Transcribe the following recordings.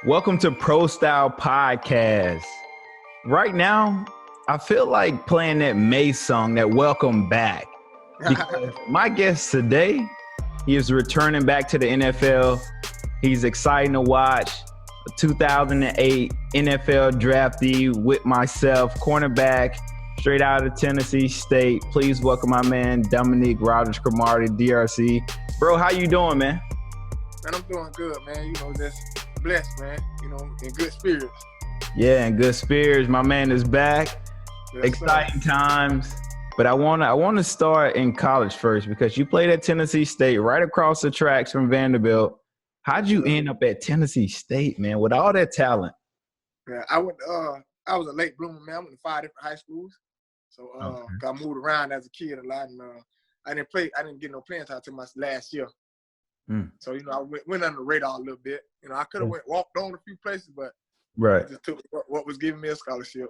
Welcome to Prostyle Podcast. Right now, I feel like playing that May song, that Welcome Back. Because my guest today, he is returning back to the NFL. He's exciting to watch. A 2008 NFL draftee with myself, cornerback, straight out of Tennesse State. Please welcome my man, Dominique Rodgers-Cromartie, DRC. Bro, how you doing, man? Man, I'm doing good, man. Just blessed, man. In good spirits. Yeah, in good spirits. My man is back. Yes, Exciting sir. times. But I want to start in college first because you played at Tennesse State, right across the tracks from Vanderbilt. How'd you end up at Tennesse State, man, with all that talent? Yeah, I was a late bloomer, man. I went to 5 different high schools. So I moved around as a kid a lot, and I didn't get no playing time until my last year. So, I went under the radar a little bit. I could have walked on a few places, but I just took what was giving me a scholarship.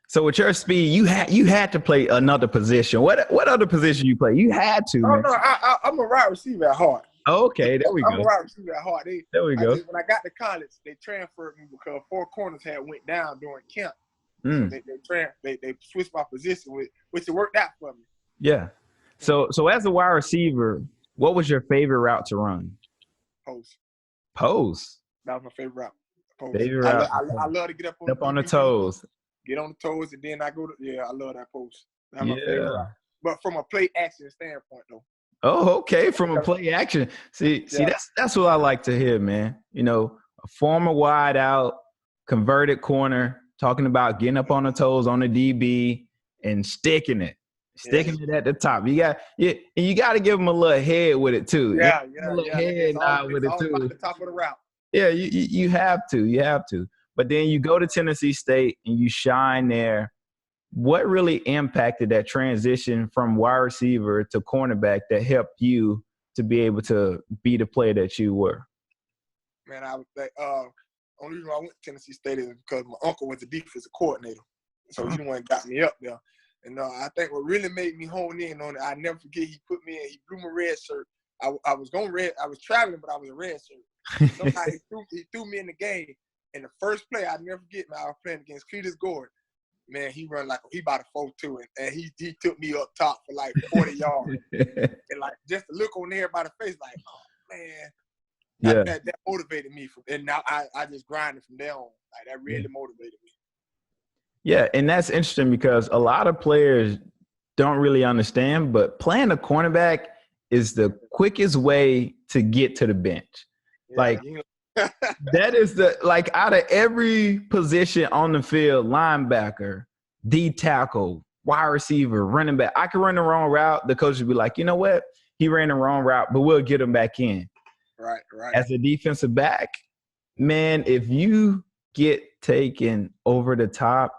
So with your speed, you had to play another position. What other position you play? You had to, man. No, I'm a wide receiver at heart. Okay, there we go. I'm a wide receiver at heart. There we go. When I got to college, they transferred me because 4 corners had went down during camp. So they switched my position, which it worked out for me. Yeah. So as a wide receiver, what was your favorite route to run? Post. That was my favorite route. Post. Favorite route. I love to get up on the toes. Get on the toes, and then I go to I love that post. That's my favorite route. But from a play action standpoint, though. Oh, okay. From a play action. See, that's what I like to hear, man. A former wide out, converted corner, talking about getting up on the toes on the DB and sticking it at the top. You got to give them a little head with it too. Yeah. A little head nod with it too. About the top of the route. Yeah, you have to. But then you go to Tennesse State and you shine there. What really impacted that transition from wide receiver to cornerback that helped you to be able to be the player that you were? Man, I would say only reason I went to Tennesse State is because my uncle was the defensive coordinator. So he's the one that got me up there. And I think what really made me hone in on it, I never forget, he blew my red shirt. I was traveling, but I was a red shirt. Somehow he threw me in the game. And the first play, I never forget, man, I was playing against Cletus Gordon. Man, he run like he about a 4-2, and he took me up top for like 40 yards. And like just the look on everybody's face, like, oh man, that motivated me. And now I just grinded from there on. Like that really motivated me. Yeah, and that's interesting because a lot of players don't really understand, but playing a cornerback is the quickest way to get to the bench. That is out of every position on the field, linebacker, D tackle, wide receiver, running back. I could run the wrong route. The coach would be like, you know what? He ran the wrong route, but we'll get him back in. Right. As a defensive back, man, if you get taken over the top,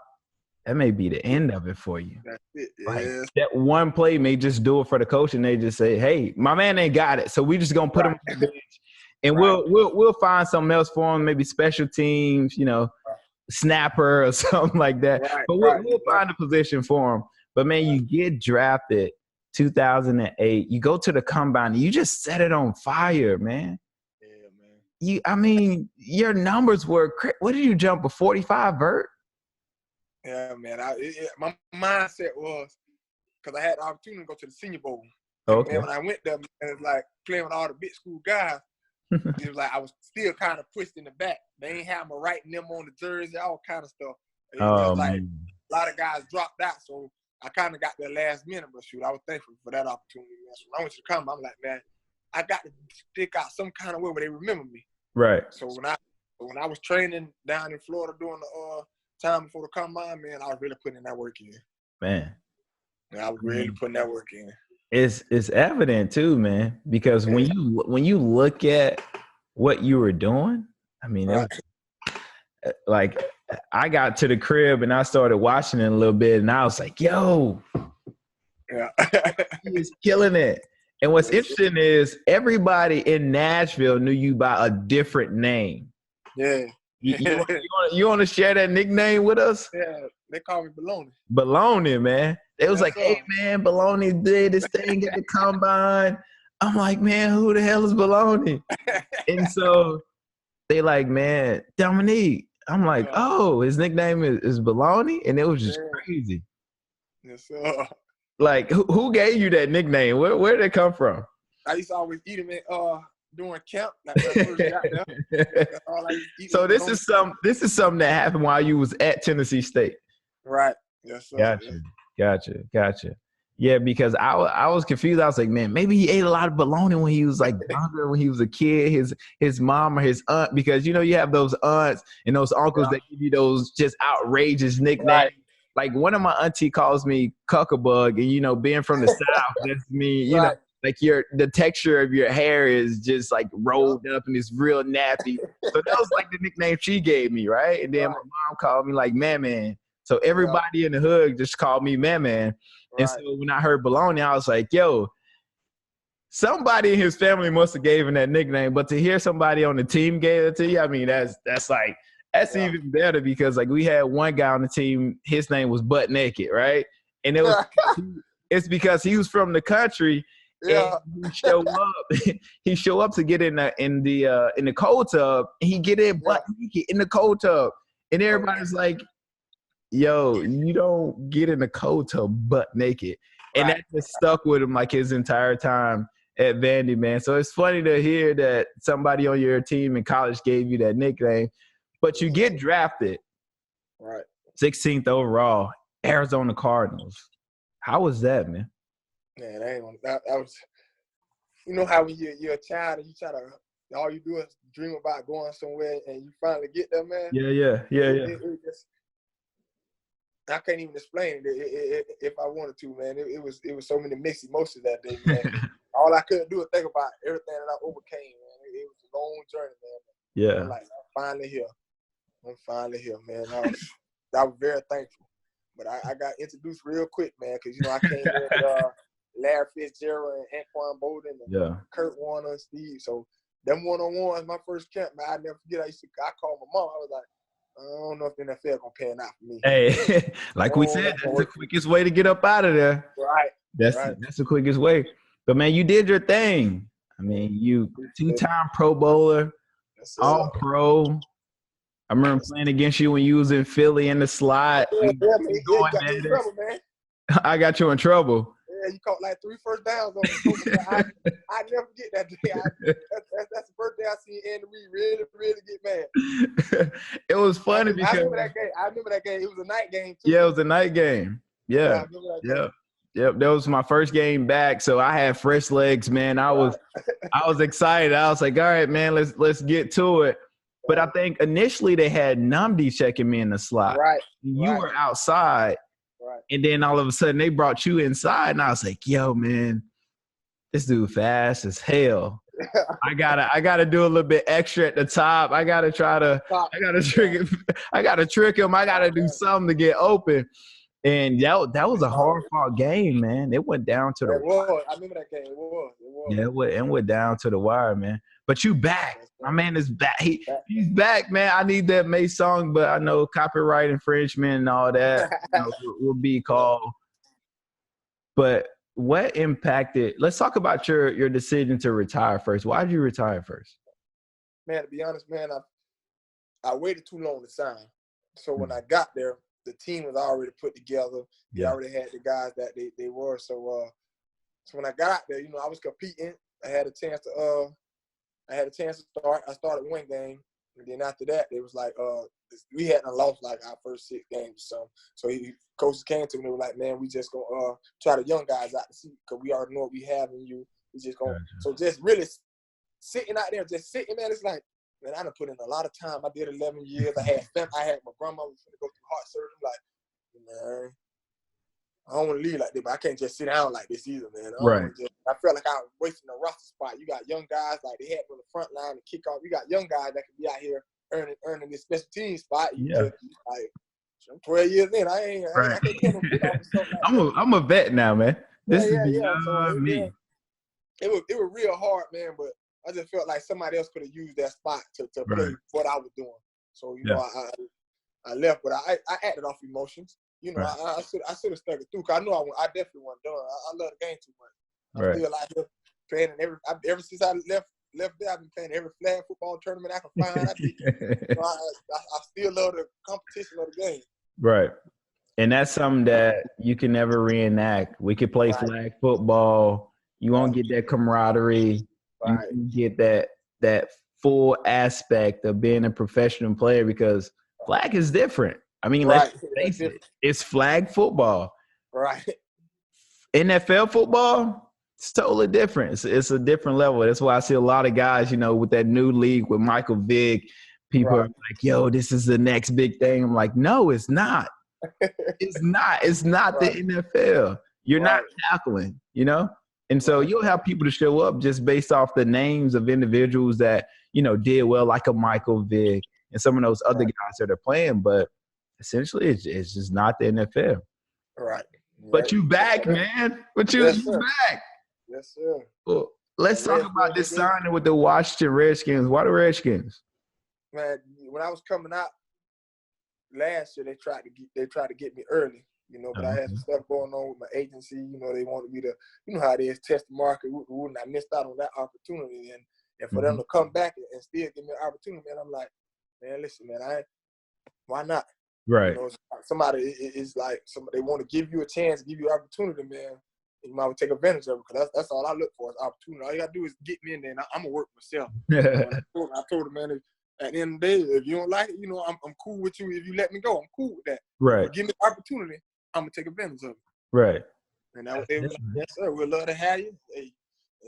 that may be the end of it for you. That's it. That one play may just do it for the coach, and they just say, hey, my man ain't got it, so we just going to put him on the bench. And we'll find something else for him, maybe special teams, snapper or something like that. But we'll find a position for him. But, man, you get drafted 2008. You go to the combine. You just set it on fire, man. Yeah, man. Your numbers were – what did you jump, a 45 vert? Yeah, man. My mindset was because I had the opportunity to go to the Senior Bowl. Okay. And when I went there, it was like playing with all the big school guys. It was like I was still kind of pushed in the back. They ain't have me writing them on the jersey, all kind of stuff. It was like a lot of guys dropped out, so I kind of got there last minute. But shoot, I was thankful for that opportunity. Man. So when I went to the combine, I'm like, man, I got to stick out some kind of way where they remember me. Right. So when I was training down in Florida during the time before the combine, man, I was really putting that work in. Man. I was really putting that work in. It's evident too, man, because when you look at what you were doing, it was, like I got to the crib and I started watching it a little bit, and I was like, "Yo, he's killing it." And what's interesting is everybody in Nashville knew you by a different name. Yeah. You want to share that nickname with us? Yeah, they call me Baloney. Baloney, man. It was like, hey, man, Baloney did this thing at the combine. I'm like, man, who the hell is Baloney? And so they like, man, Dominique. I'm like, oh, his nickname is Baloney, and it was just crazy. Yes, sir. Like, who gave you that nickname? Where did it come from? I used to always eat him during camp. Like when I first got there. So this is something that happened while you was at Tennessee State. Right. Yes, sir. Gotcha. Yeah, because I was confused. I was like, man, maybe he ate a lot of bologna when he was like younger, when he was a kid. His mom or his aunt, because you have those aunts and those uncles that give you those just outrageous nicknames. Right. Like one of my auntie calls me cuckabug, and being from the South, that's me. You know, like the texture of your hair is just like rolled up and it's real nappy. So that was like the nickname she gave me, right? And then my mom called me like Man. So everybody in the hood just called me Man. And so when I heard Baloney, I was like, yo, somebody in his family must have gave him that nickname. But to hear somebody on the team gave it to you, I mean, that's even better, because like we had one guy on the team, his name was Butt Naked, right? And it was it's because he was from the country. Yeah. And he show up to get in the cold tub, and he get in butt naked in the cold tub. And everybody's like, yo, you don't get in the cold tub butt naked. And that just stuck with him like his entire time at Vandy, man. So it's funny to hear that somebody on your team in college gave you that nickname. But you get drafted. Right. 16th overall, Arizona Cardinals. How was that, man? Man, that was, how when you're a child and you try to, all you do is dream about going somewhere and you finally get there, man. Yeah. It just, I can't even explain it if I wanted to, man. It was so many mixed emotions that day, man. All I could do was think about everything that I overcame, man. It was a long journey, man. Yeah. I'm like, I'm finally here, man. I was very thankful. But I got introduced real quick, man, because, I came in with Larry Fitzgerald and Anquan Bolden and Kurt Warner and Steve. So them one-on-ones, my first camp, man, I never forget. I called my mom. I was like, I don't know if the NFL gonna pan out for me. Hey, like we said, that's the quickest way to get up out of there. Right. That's the quickest way. But man, you did your thing. I mean, you 2-time Pro Bowler, All Pro. I remember playing against you when you was in Philly in the slot. Man. I got you in trouble. Yeah, you caught like 3 first downs on me. I never get that day. That's the first day I seen Andy Reid really, really get mad. It was funny because I remember that game. It was a night game too. Yeah, it was a night game. Yeah. Yep. That was my first game back, so I had fresh legs, man. I was excited. I was like, all right, man, let's get to it. But I think initially they had Numdy checking me in the slot. Right. You were outside. Right. And then all of a sudden they brought you inside, and I was like, yo, man, this dude fast as hell. I gotta do a little bit extra at the top. I gotta trick him. I gotta do something to get open. And that was a hard fought game, man. It went down to the wire. I remember that game. It was. Yeah, it went down to the wire, man. But you back. My man is back. He's back, man. I need that May song, but I know copyright infringement and all that will be called. But what impacted – let's talk about your decision to retire first. Why did you retire first? Man, to be honest, man, I waited too long to sign. So when I got there, the team was already put together. They already had the guys that they were. So when I got there, I was competing. I had a chance to start. I started one game, and then after that, it was like we hadn't lost like our first 6 games or something. So coaches came to me. They were like, "Man, we just gonna try the young guys out to see, because we already know what we have in you. We just gonna so just really sitting out there, just sitting, man. It's like, man, I done put in a lot of time. I did 11 years. I had my grandma was going to go through heart surgery. I'm like, man, I don't want to leave like this, but I can't just sit down like this either, man. I felt like I was wasting a roster spot. You got young guys like they had on the front line to kick off. You got young guys that can be out here earning this special team spot. I'm 12 years in. I can't get them. I'm a vet now, man. This is me. It was real hard, man, but I just felt like somebody else could have used that spot to play what I was doing. So, I left, but I acted off emotions. I should have stuck it through, because I know I definitely wasn't done. I love the game too much. I feel like playing ever since I left left there, I've been playing every flag football tournament I can find. So I still love the competition of the game. Right. And that's something that you can never reenact. We could play flag football. You won't get that camaraderie. You won't get that full aspect of being a professional player because flag is different. I mean, let's face it, it's flag football. Right. NFL football, it's totally different. It's a different level. That's why I see a lot of guys, with that new league with Michael Vick, people are like, yo, this is the next big thing. I'm like, no, it's not. It's not. It's not the NFL. You're not tackling, And so you'll have people to show up just based off the names of individuals that, did well, like a Michael Vick and some of those other guys that are playing. But essentially, it's just not the NFL. Right. But you back, man. But you back. Yes, sir. Well, let's talk about this signing with the Washington Redskins. Why the Redskins? Man, when I was coming out last year, they tried to get me early, but I had some stuff going on with my agency. They wanted me to, how it is, test the market. I missed out on that opportunity. And for them to come back and still give me an opportunity, man, I'm like, man, listen, man, why not? Right. Somebody is like, they want to give you a chance, give you an opportunity, man. You might take advantage of it because that's all I look for is opportunity. All you got to do is get me in there, and I'm going to work myself. I told him, man, at the end of the day, if you don't like it, I'm cool with you. If you let me go, I'm cool with that. Right. But give me the opportunity, I'm going to take advantage of it. Right. And that was they was like, yes, sir, we'd love to have you. Hey,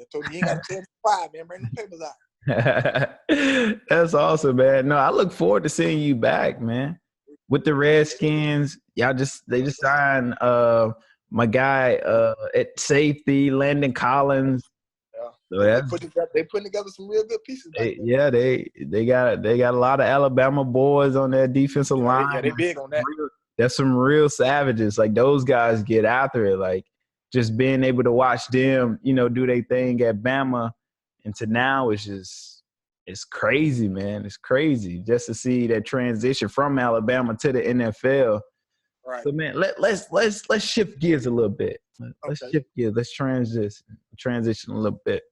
I told me you ain't got to tell me why, man. Bring the papers out. That's awesome, man. No, I look forward to seeing you back, man. With the Redskins, they just signed my guy at safety, Landon Collins. Yeah. So they putting together some real good pieces. They got a lot of Alabama boys on their defensive line. Yeah, they big on that. There's some real savages. Like those guys get after it. Like just being able to watch them, do their thing at Bama, and to now it's crazy, man. It's crazy just to see that transition from Alabama to the NFL. Right. So, man, let's shift gears a little bit. Let's shift gears. Let's transition a little bit.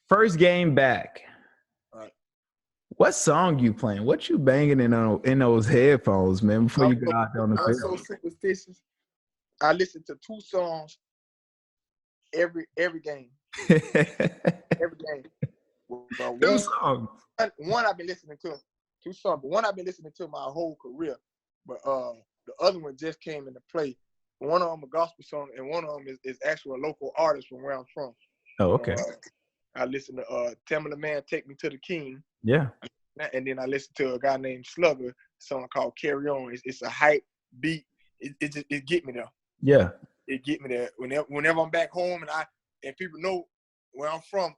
First game back. Right. What song you playing? What you banging in those headphones, man? Before you go out there on the field. I'm so superstitious. I listen to 2 songs every game. Every game. Two songs. One I've been listening to. 2 songs, but one I've been listening to my whole career. But the other one just came into play. One of them a gospel song, and one of them is actually a local artist from where I'm from. Oh, okay. I listen to Tamala Man, Take Me to the King. Yeah. And then I listen to a guy named Slugger, a song called Carry On. It's a hype beat. It get me there. Yeah. It get me there. Whenever I'm back home and people know where I'm from,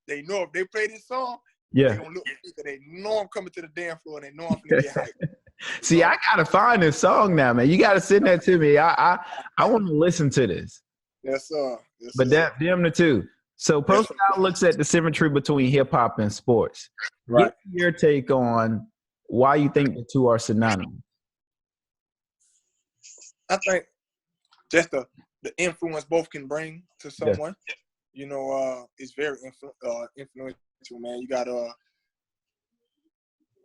they know if they play this song, yeah, they gonna look at me because they know I'm coming to the dance floor and they know I'm gonna get hyped. See, I gotta find this song now, man. You gotta send that to me. I want to listen to this. Yes, sir. Yes, but sir. them the two. So Prostyle looks at the symmetry between hip hop and sports. Right. Give me your take on why you think the two are synonymous. I think just the influence both can bring to someone. Yeah. It's very influential, man. You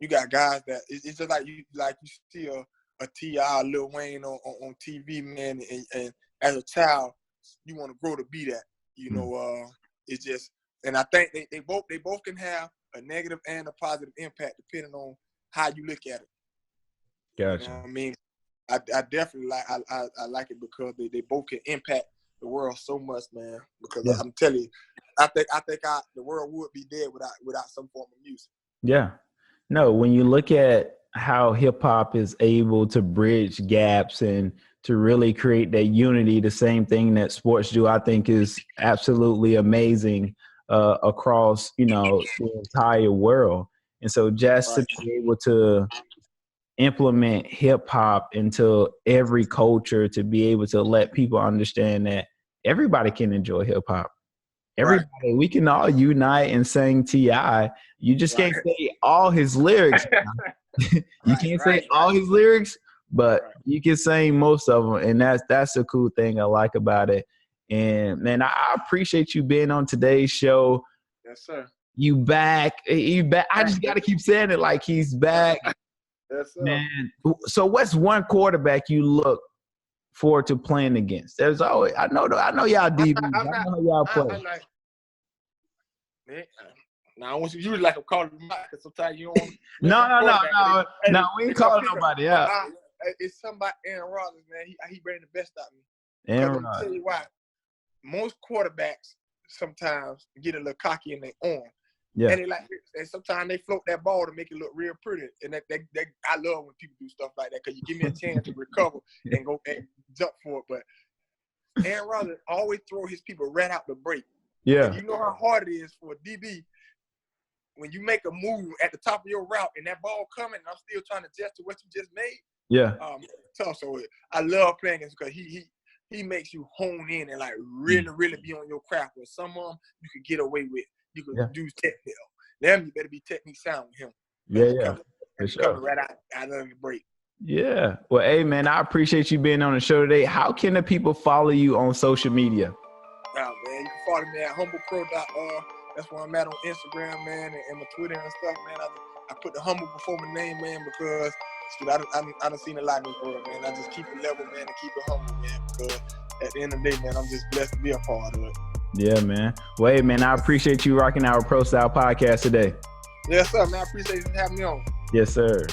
got guys that it's just like you see a T.I., Lil Wayne on TV, man, and as a child you want to grow to be that. It's just, and I think they both can have a negative and a positive impact depending on how you look at it. Gotcha. You know what I mean? I definitely like it because they both can impact the world so much, man. Because I'm telling you, I think the world would be dead without some form of music. Yeah. No, when you look at how hip hop is able to bridge gaps and to really create that unity, the same thing that sports do, I think is absolutely amazing across, the entire world. And so just to be able to implement hip hop into every culture, to be able to let people understand that everybody can enjoy hip hop. Everybody, we can all unite and sing T.I. You just can't say all his lyrics. You can't say all his lyrics, but you can sing most of them, and that's the cool thing I like about it. And man, I appreciate you being on today's show. Yes, sir. You back. I just got to keep saying it like he's back. Yes, sir. Man. So what's one quarterback you look forward to playing against? There's always, I know y'all DBs. I know how y'all play. Now I want you to like I'm calling you out because sometimes you don't. No. We ain't calling nobody out. It's somebody Aaron Rodgers, man. He bring the best out of me. Aaron Rodgers. Tell you why. Most quarterbacks sometimes get a little cocky in their arm. Yeah. And sometimes they float that ball to make it look real pretty. And that I love when people do stuff like that because you give me a chance to recover and go and jump for it. But Aaron Rodgers always throw his people right out the break. Yeah. And you know how hard it is for a DB when you make a move at the top of your route and that ball coming and I'm still trying to adjust to what you just made. Yeah. Tough. So I love playing against because he makes you hone in and like really be on your craft. With some of them you could get away with. You could do technique. Them you better be technique sound with him. Yeah. For sure. Right out of the break. Yeah. Well, hey man, I appreciate you being on the show today. How can the people follow you on social media? Man, you can follow me at humblepro.org. That's where I'm at on Instagram, man, and my Twitter and stuff, man. I put the humble before my name, man, because I done seen a lot in this world, man. I just keep it level, man, and keep it humble, man, because at the end of the day, man, I'm just blessed to be a part of it. Yeah, man. Well, hey, man, I appreciate you rocking our Prostyle Podcast today. Yes, sir, man. I appreciate you having me on. Yes, sir.